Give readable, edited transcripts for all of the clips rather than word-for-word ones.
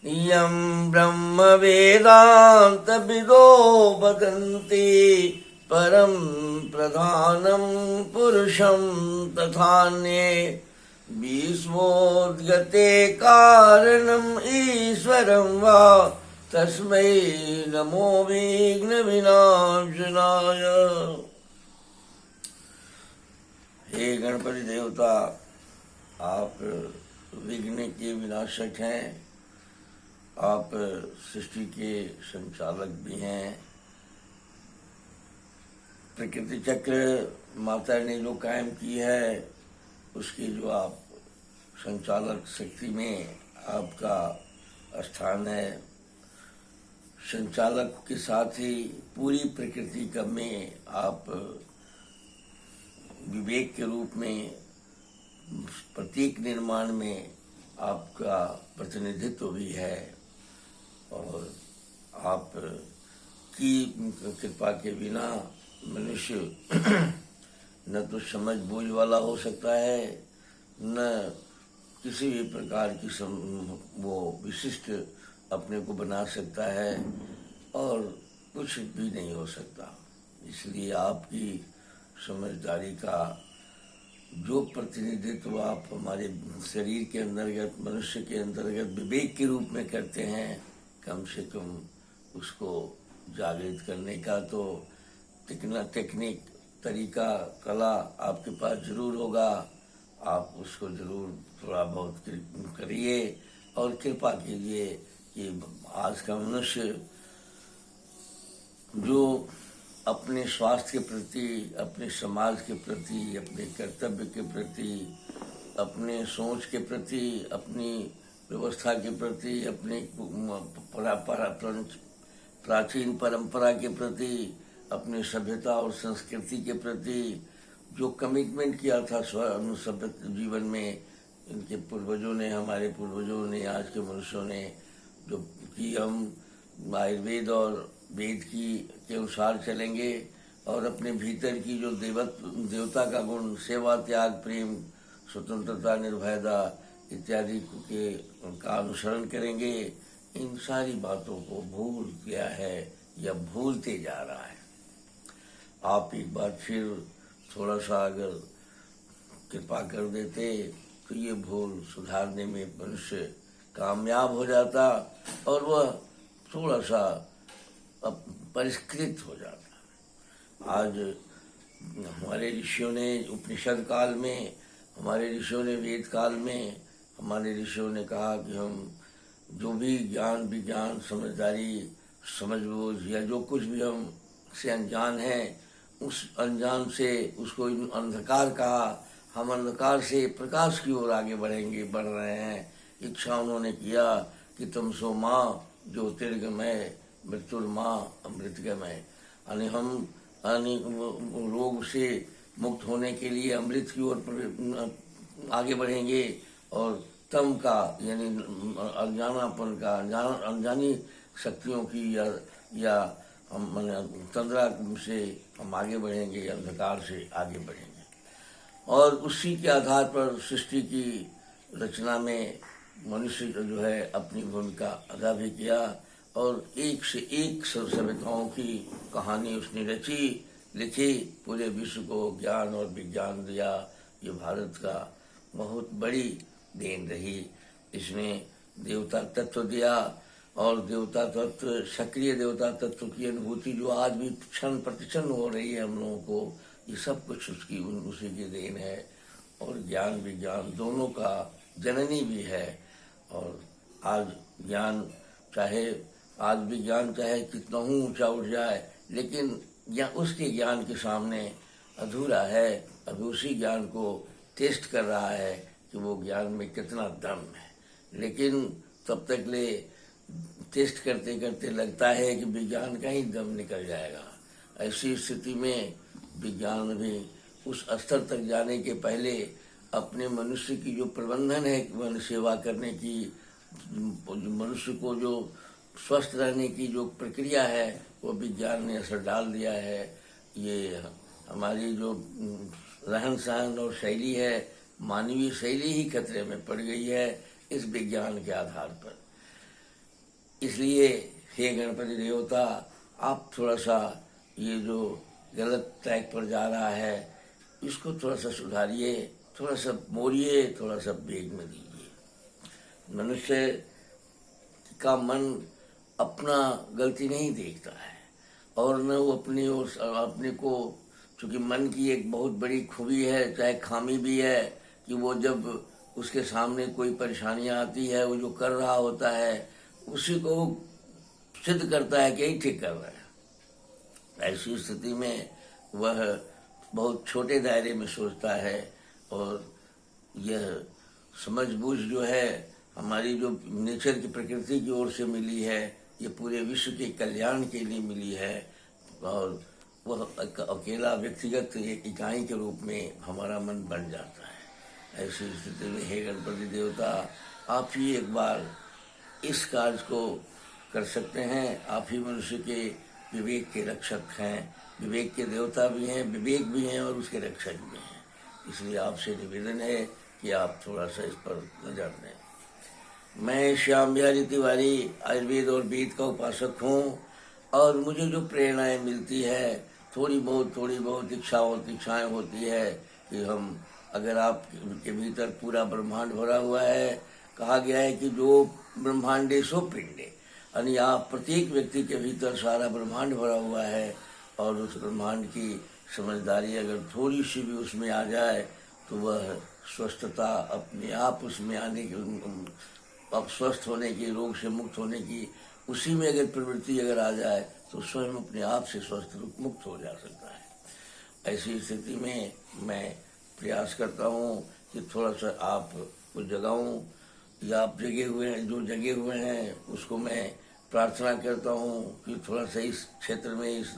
यं ब्रह्म वेदांत विदो वदन्ति परं प्रधानं पुरुषं तथान्ये भीष्मोद्गते कारणम् ईश्वरं वा तस्मै नमो विघ्न विनाशनाय। हे गणपति देवता, आप विघ्न के विनाशक हैं, आप सृष्टि के संचालक भी हैं। प्रकृति चक्र माता ने जो कायम की है उसकी जो आप संचालक शक्ति में आपका स्थान है। संचालक के साथ ही पूरी प्रकृति का में आप विवेक के रूप में प्रतीक निर्माण में आपका प्रतिनिधित्व भी है और आप की कृपा के बिना मनुष्य न तो समझ बूझ वाला हो सकता है, न किसी भी प्रकार की वो विशिष्ट अपने को बना सकता है और कुछ भी नहीं हो सकता। इसलिए आपकी समझदारी का जो प्रतिनिधित्व आप हमारे शरीर के अंतर्गत, मनुष्य के अंतर्गत विवेक के रूप में करते हैं, कम से कम उसको जागृत करने का तो टेक्निक, तरीका, कला आपके पास जरूर होगा। आप उसको जरूर थोड़ा बहुत करिए और कृपा कीजिए कि आज का मनुष्य जो अपने स्वास्थ्य के प्रति, अपने समाज के प्रति, अपने कर्तव्य के प्रति, अपने सोच के प्रति, अपनी व्यवस्था के प्रति, अपने प्राचीन परंपरा के प्रति, अपने सभ्यता और संस्कृति के प्रति जो कमिटमेंट किया था सभ्य जीवन में, इनके पूर्वजों ने, हमारे पूर्वजों ने, आज के मनुष्यों ने जो कि हम आयुर्वेद और वेद के अनुसार चलेंगे और अपने भीतर की जो देवता का गुण, सेवा, त्याग, प्रेम, स्वतंत्रता, निर्भयता इत्यादि का अनुसरण करेंगे। इन सारी बातों को भूल गया है या भूलते जा रहा है। आप एक बार फिर थोड़ा सा अगर कृपा कर देते तो ये भूल सुधारने में मनुष्य कामयाब हो जाता और वह थोड़ा सा परिष्कृत हो जाता। आज हमारे ऋषियों ने उपनिषद काल में, हमारे ऋषियों ने वेद काल में, हमारे ऋषियों ने कहा कि हम जो भी ज्ञान, विज्ञान, समझदारी, समझबूझ या जो कुछ भी हम से अनजान हैं, उस अनजान से उसको अंधकार कहा। हम अंधकार से प्रकाश की ओर आगे बढ़ रहे हैं। इच्छा उन्होंने किया कि तुम सो माँ ज्योतिर्गमय मृत्युर्माँ अमृतगमय, यानी हम रोग से मुक्त होने के लिए अमृत की ओर आगे बढ़ेंगे और तम का यानी अज्ञानापन का, अनजानी शक्तियों की या तंद्रा से हम आगे बढ़ेंगे, अंधकार से आगे बढ़ेंगे। और उसी के आधार पर सृष्टि की रचना में मनुष्य जो है अपनी भूमिका अदा भी किया और एक से एक सभ्यताओं की कहानी उसने लिखी, पूरे विश्व को ज्ञान और विज्ञान दिया। ये भारत का बहुत बड़ी देन रही। इसने देवता तत्व दिया और देवता तत्व, सक्रिय देवता तत्व की अनुभूति जो आज भी क्षण प्रतिक्षण हो रही है हम लोगों को, ये सब कुछ उसी की देन है। और ज्ञान विज्ञान दोनों का जननी भी है। और आज विज्ञान चाहे कितना ऊंचा उठ जाए, लेकिन उसके ज्ञान के सामने अधूरा है। अभी उसी ज्ञान को टेस्ट कर रहा है कि वो ज्ञान में कितना दम है, लेकिन तब तक ले टेस्ट करते करते लगता है कि विज्ञान का ही दम निकल जाएगा। ऐसी स्थिति में विज्ञान भी उस स्तर तक जाने के पहले अपने मनुष्य की जो प्रबंधन है, मनुष्य सेवा करने की, मनुष्य को जो स्वस्थ रहने की जो प्रक्रिया है, वो विज्ञान ने असर डाल दिया है। ये हमारी जो रहन सहन और शैली है, मानवीय शैली ही खतरे में पड़ गई है इस विज्ञान के आधार पर। इसलिए हे गणपति देवता, आप थोड़ा सा ये जो गलत ट्रैक पर जा रहा है इसको थोड़ा सा सुधारिए, थोड़ा सा मोड़िए, थोड़ा सा वेग में दीजिए। मनुष्य का मन अपना गलती नहीं देखता है और न वो अपनी ओर अपने को, चूँकि मन की एक बहुत बड़ी खूबी है, चाहे खामी भी है, कि वो जब उसके सामने कोई परेशानियाँ आती है, वो जो कर रहा होता है उसी को सिद्ध करता है कि यही ठीक कर रहा है। ऐसी स्थिति में वह बहुत छोटे दायरे में सोचता है और यह समझबूझ जो है हमारी जो नेचर की, प्रकृति की ओर से मिली है, ये पूरे विश्व के कल्याण के लिए मिली है और वह अकेला व्यक्तिगत एक इकाई के रूप में हमारा मन बन जाता है। ऐसी स्थिति में हे गणपति देवता, आप ही एक बार इस कार्य को कर सकते हैं। आप ही मनुष्य के विवेक के रक्षक हैं, विवेक के देवता भी हैं, विवेक भी हैं और उसके रक्षक भी हैं। इसलिए आपसे निवेदन है कि आप थोड़ा सा इस पर नजर दें। मैं श्याम बिहारी तिवारी आयुर्वेद और वेद का उपासक हूँ और मुझे जो प्रेरणाएं मिलती है, थोड़ी बहुत इच्छाएं होती है कि हम, अगर आपके भीतर पूरा ब्रह्मांड भरा हुआ है, कहा गया है कि जो ब्रह्मांडे सो पिंडे, यानी आप प्रत्येक व्यक्ति के भीतर सारा ब्रह्मांड भरा हुआ है और उस ब्रह्मांड की समझदारी अगर थोड़ी सी भी उसमें आ जाए तो वह स्वस्थता अपने आप उसमें आने की, अब स्वस्थ होने की, रोग से मुक्त होने की, उसी में अगर प्रवृत्ति अगर आ जाए तो स्वयं अपने आप से स्वस्थ रूप मुक्त हो जा सकता है। ऐसी स्थिति में मैं प्रयास करता हूँ कि थोड़ा सा आप को जगाऊँ, या आप जगे हुए हैं, जो जगे हुए हैं उसको मैं प्रार्थना करता हूँ कि थोड़ा सा इस क्षेत्र में इस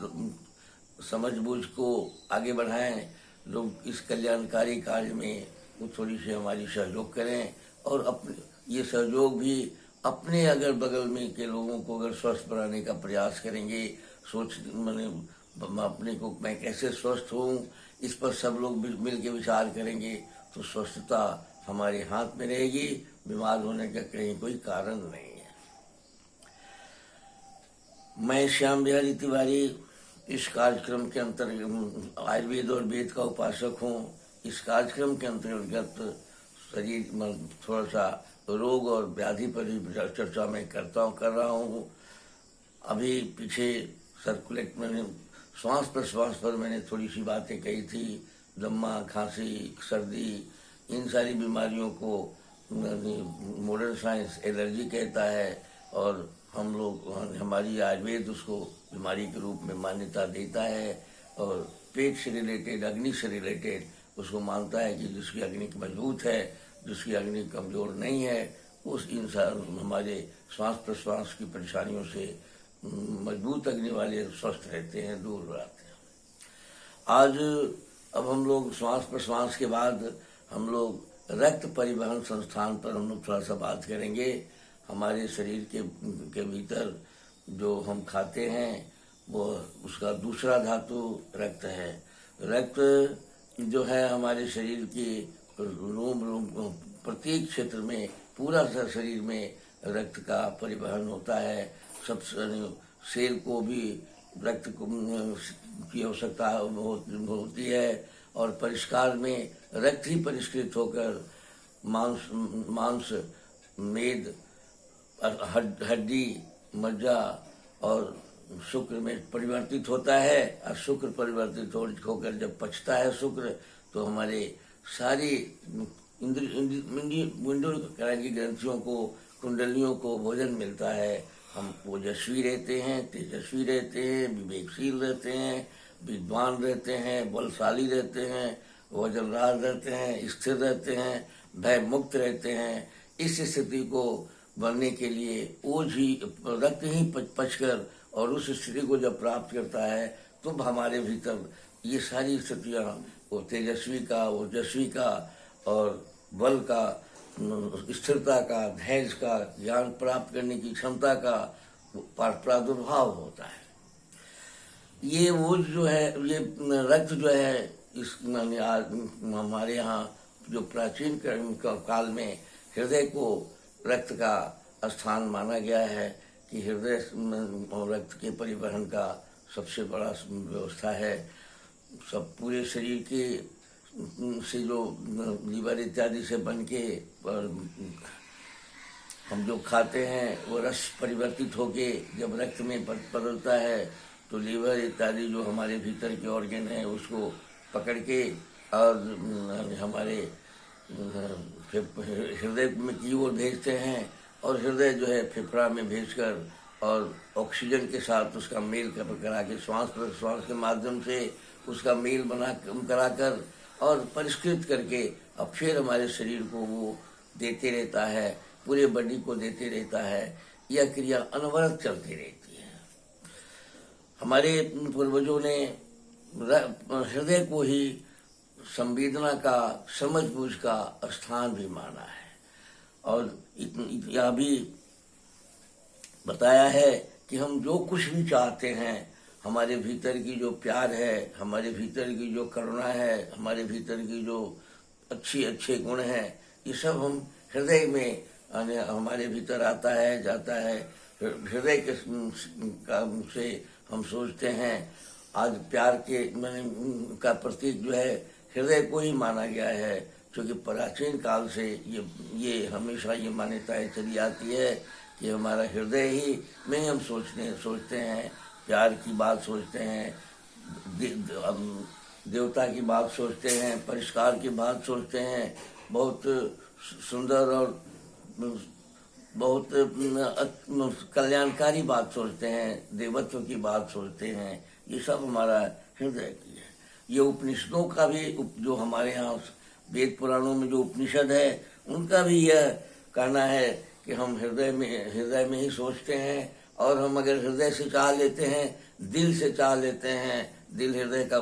समझबूझ को आगे बढ़ाएं, लोग इस कल्याणकारी कार्य में वो थोड़ी सी हमारी सहयोग करें और अपने ये सहयोग भी अपने अगल बगल में के लोगों को अगर स्वस्थ बनाने का प्रयास करेंगे, मैंने अपने को मैं कैसे स्वस्थ हूँ इस पर सब लोग मिल के विचार करेंगे तो स्वस्थता हमारे हाथ में रहेगी, बीमार होने का कहीं कोई कारण नहीं है। मैं श्याम बिहारी तिवारी इस कार्यक्रम के अंतर्गत आयुर्वेद और वेद का उपासक हूँ। इस कार्यक्रम के अंतर्गत शरीर थोड़ा सा रोग और व्याधि पर भी चर्चा मैं कर रहा हूँ। अभी पीछे सर्कुलेट मैंने श्वास प्रश्वास पर मैंने थोड़ी सी बातें कही थी। दम्मा, खांसी, सर्दी, इन सारी बीमारियों को मॉडर्न साइंस एलर्जी कहता है और हम लोग, हमारी आयुर्वेद उसको बीमारी के रूप में मान्यता देता है और पेट से रिलेटेड, अग्नि से रिलेटेड उसको मानता है कि जिसकी अग्नि मजबूत है, जिसकी अग्नि कमजोर नहीं है, उस इंसान हमारे श्वास प्रश्वास की परेशानियों से मजबूत अग्नि वाले स्वस्थ रहते हैं, दूर रहते हैं। आज अब हम लोग श्वास प्रश्वास के बाद हम लोग रक्त परिवहन संस्थान पर हम लोग थोड़ा सा बात करेंगे। हमारे शरीर के भीतर जो हम खाते हैं वो उसका दूसरा धातु रक्त है। रक्त जो है हमारे शरीर के रोम प्रत्येक क्षेत्र में, पूरा शरीर में रक्त का परिवहन होता है। सब सेल को भी रक्त की आवश्यकता होती है और परिष्कार में रक्त ही परिष्कृत होकर मांस, मेद, हड्डी, मज्जा और शुक्र में परिवर्तित होता है और शुक्र परिवर्तित होकर जब पचता है शुक्र तो हमारे सारी इंद्रियों की ग्रंथियों को, कुंडलियों को भोजन मिलता है। हम ओजस्वी रहते हैं, तेजस्वी रहते हैं, विवेकशील रहते हैं, विद्वान रहते हैं, बलशाली रहते हैं, वजनराज रहते हैं, स्थिर रहते हैं, भय मुक्त रहते हैं। इस स्थिति को बनने के लिए ओज ही, रक्त ही पचकर और उस स्थिति को जब प्राप्त करता है तो हमारे भीतर ये सारी स्थितियाँ, वो तेजस्वी का, ओजस्वी का और बल का, स्थिरता का, धैर्य का, ज्ञान प्राप्त करने की क्षमता का प्रादुर्भाव होता है। ये ओज जो है, ये रक्त जो है, इस हमारे यहाँ जो प्राचीन काल में हृदय को रक्त का स्थान माना गया है। कि हृदय रक्त के परिवहन का सबसे बड़ा व्यवस्था है। सब पूरे शरीर के से जो लीवर इत्यादि से बन के हम जो खाते हैं वो रस परिवर्तित होके जब रक्त में बदलता है तो लीवर इत्यादि जो हमारे भीतर के ऑर्गन है उसको पकड़ के और हमारे हृदय में की ओर भेजते हैं, और हृदय जो है फेफड़ा में भेजकर और ऑक्सीजन के साथ उसका मेल करा के श्वास प्रश्वास के माध्यम से उसका मेल बना कराकर और परिष्कृत करके अब फिर हमारे शरीर को वो देते रहता है, पूरे बॉडी को देते रहता है। यह क्रिया अनवरत चलती रहती है। हमारे पूर्वजों ने हृदय को ही संवेदना का, समझबूझ का स्थान भी माना है, और यह भी बताया है कि हम जो कुछ भी चाहते हैं, हमारे भीतर की जो प्यार है, हमारे भीतर की जो करुणा है, हमारे भीतर की जो अच्छे गुण हैं, ये सब हम हृदय में हमारे भीतर आता है, जाता है। हृदय के से हम सोचते हैं। आज प्यार के का प्रतीक जो है हृदय को ही माना गया है, क्योंकि प्राचीन काल से ये हमेशा ये मान्यताएं चली आती है कि हमारा हृदय ही में हम सोचते हैं, प्यार की बात सोचते हैं, देवता की बात सोचते हैं, परिष्कार की बात सोचते हैं, बहुत सुंदर और बहुत कल्याणकारी बात सोचते हैं, देवत्व की बात सोचते हैं। ये सब हमारा हृदय की है। ये उपनिषदों का भी जो हमारे यहाँ वेद पुराणों में जो उपनिषद है उनका भी यह कहना है कि हम हृदय में ही सोचते हैं, और हम अगर हृदय से चाह लेते हैं, दिल से चाह लेते हैं, दिल हृदय का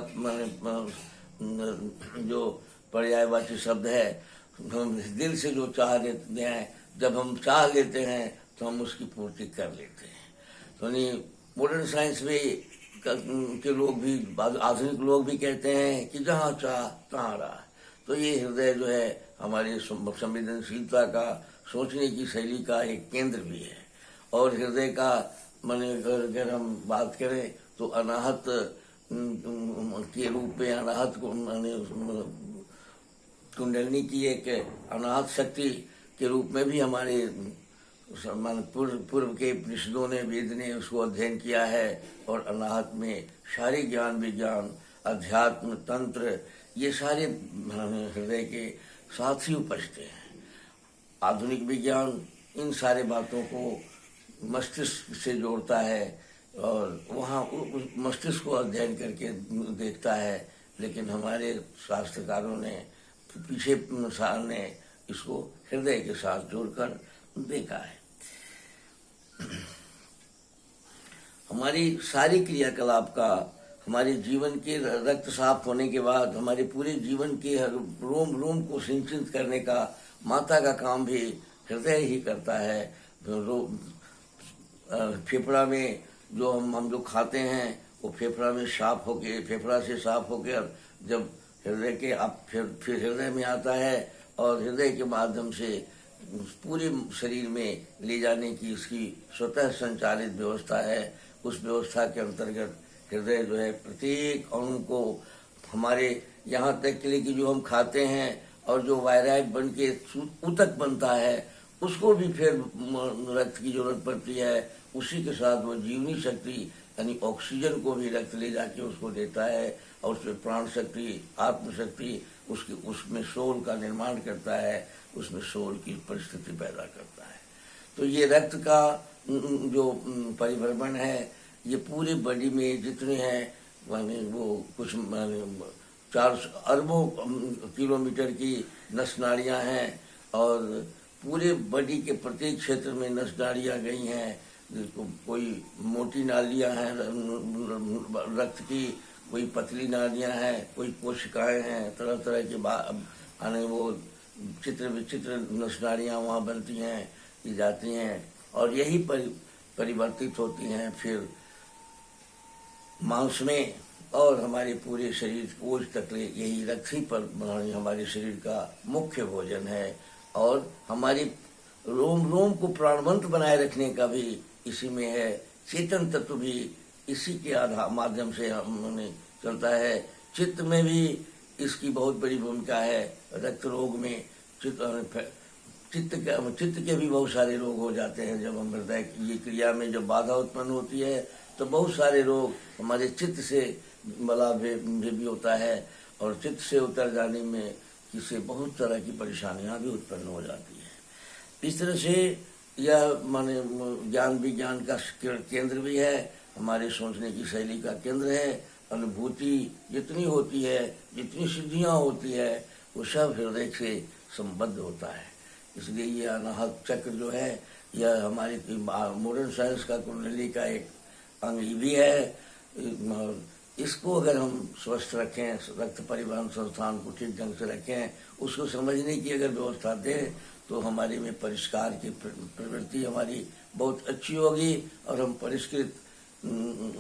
जो पर्यायवाची शब्द है, हम दिल से जो चाह लेते हैं, जब हम चाह लेते हैं तो हम उसकी पूर्ति कर लेते हैं। तो नहीं, मॉडर्न साइंस के लोग भी, आधुनिक लोग भी कहते हैं कि जहाँ चाह तहाँ राह। तो ये हृदय जो है हमारी संवेदनशीलता का, सोचने की शैली का एक केंद्र भी है। और हृदय का अगर हम बात करें तो अनाहत के रूप में, अनाहत को कुंडलिनी की एक अनाहत शक्ति के रूप में भी हमारे पूर्व के उपनिषदों ने, वेद ने उसको अध्ययन किया है। और अनाहत में सारे ज्ञान विज्ञान, अध्यात्म, तंत्र, ये सारे हृदय के साथ ही उपजते हैं। आधुनिक विज्ञान इन सारे बातों को मस्तिष्क से जोड़ता है और वहाँ मस्तिष्क को अध्ययन करके देखता है, लेकिन हमारे शास्त्रकारों ने, पीछे साल ने इसको हृदय के साथ जोड़कर देखा है। हमारी सारी क्रियाकलाप का, हमारे जीवन के रक्त साफ होने के बाद हमारे पूरे जीवन के रोम रोम को सिंचित करने का, माता का काम भी हृदय ही करता है। फेफड़ा में जो हम जो खाते हैं वो फेफड़ा में साफ होके, फेफड़ा से साफ होकर जब हृदय के फिर हृदय में आता है, और हृदय के माध्यम से पूरे शरीर में ले जाने की इसकी स्वतः संचालित व्यवस्था है। उस व्यवस्था के अंतर्गत हृदय जो है प्रत्येक अणु को, हमारे यहाँ तक के लिए कि जो हम खाते हैं और जो वायराइड बन के ऊतक बनता है, उसको भी फिर रक्त की जरूरत पड़ती है। उसी के साथ वो जीवनी शक्ति यानी ऑक्सीजन को भी रक्त ले जाके उसको देता है, और उसमें प्राण शक्ति, आत्मशक्ति, उसमें सोल का निर्माण करता है, उसमें सोल की परिस्थिति पैदा करता है। तो ये रक्त का जो परिभ्रमण है, ये पूरी बॉडी में जितने हैं माने वो कुछ 4 अरबों किलोमीटर की नस नाड़ियाँ हैं, और पूरे बॉडी के प्रत्येक क्षेत्र में नस नाड़ियाँ गई हैं। जिसको कोई मोटी नालियाँ हैं रक्त की, कोई पतली नालियाँ हैं, कोई कोशिकाएं हैं, तरह तरह के आने वो चित्र विचित्र नस नाड़ियाँ वहाँ बनती हैं, ये जाती हैं, और यही परिवर्तित होती हैं फिर मांस में, और हमारे पूरे शरीर कोश तक यही रक्त ही पर हमारे शरीर का मुख्य भोजन है। और हमारी रोम रोम को प्राणवंत बनाए रखने का भी इसी में है, चेतन तत्व भी इसी के आधार माध्यम से हमने चलता है। चित्त में भी इसकी बहुत बड़ी भूमिका है। रक्त रोग में चित्त के भी बहुत सारे रोग हो जाते हैं। जब हम हृदय की क्रिया में जब बाधा उत्पन्न होती है तो बहुत सारे रोग हमारे चित्त से भी होता है, और चित्त से उतर जाने में इससे बहुत तरह की परेशानियां भी उत्पन्न हो जाती है। इस तरह से यह माने ज्ञान विज्ञान का केंद्र भी है, हमारे सोचने की शैली का केंद्र है। अनुभूति जितनी होती है, जितनी सिद्धियां होती है, वो सब हृदय से संबद्ध होता है। इसलिए ये अनाहत चक्र जो है, यह हमारी मॉडर्न साइंस का कुंडली का एक अंग भी है। इसको अगर हम स्वस्थ रखें, रक्त परिवहन संस्थान को ठीक ढंग से रखें, उसको समझने की अगर व्यवस्था दें, तो हमारे में परिष्कार की प्रवृत्ति हमारी बहुत अच्छी होगी और हम परिष्कृत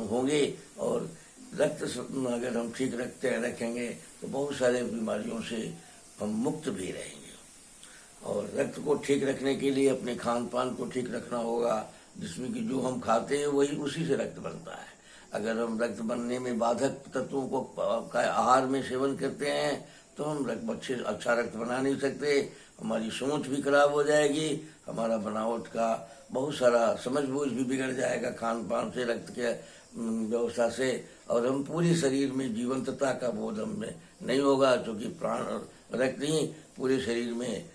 होंगे। और रक्त अगर हम ठीक रखेंगे तो बहुत सारे बीमारियों से हम मुक्त भी रहेंगे। और रक्त को ठीक रखने के लिए अपने खान पान को ठीक रखना होगा, जिसमें कि जो हम खाते हैं वही उसी से रक्त बनता है। अगर हम रक्त बनने में बाधक तत्वों को का आहार में सेवन करते हैं तो हम अच्छा रक्त बना नहीं सकते। हमारी सोच भी खराब हो जाएगी, हमारा बनावट का बहुत सारा समझ बूझ भी बिगड़ जाएगा खान पान से, रक्त के व्यवस्था से, और हम पूरे शरीर में जीवंतता का बोध हमें नहीं होगा, क्योंकि प्राण रक्त ही पूरे शरीर में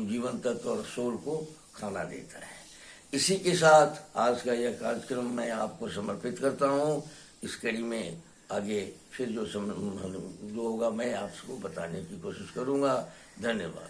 जीवन तत्व और सोल को खाना देता है। इसी के साथ आज का यह कार्यक्रम मैं आपको समर्पित करता हूँ। इस कड़ी में आगे फिर जो होगा मैं आपको बताने की कोशिश करूँगा। धन्यवाद।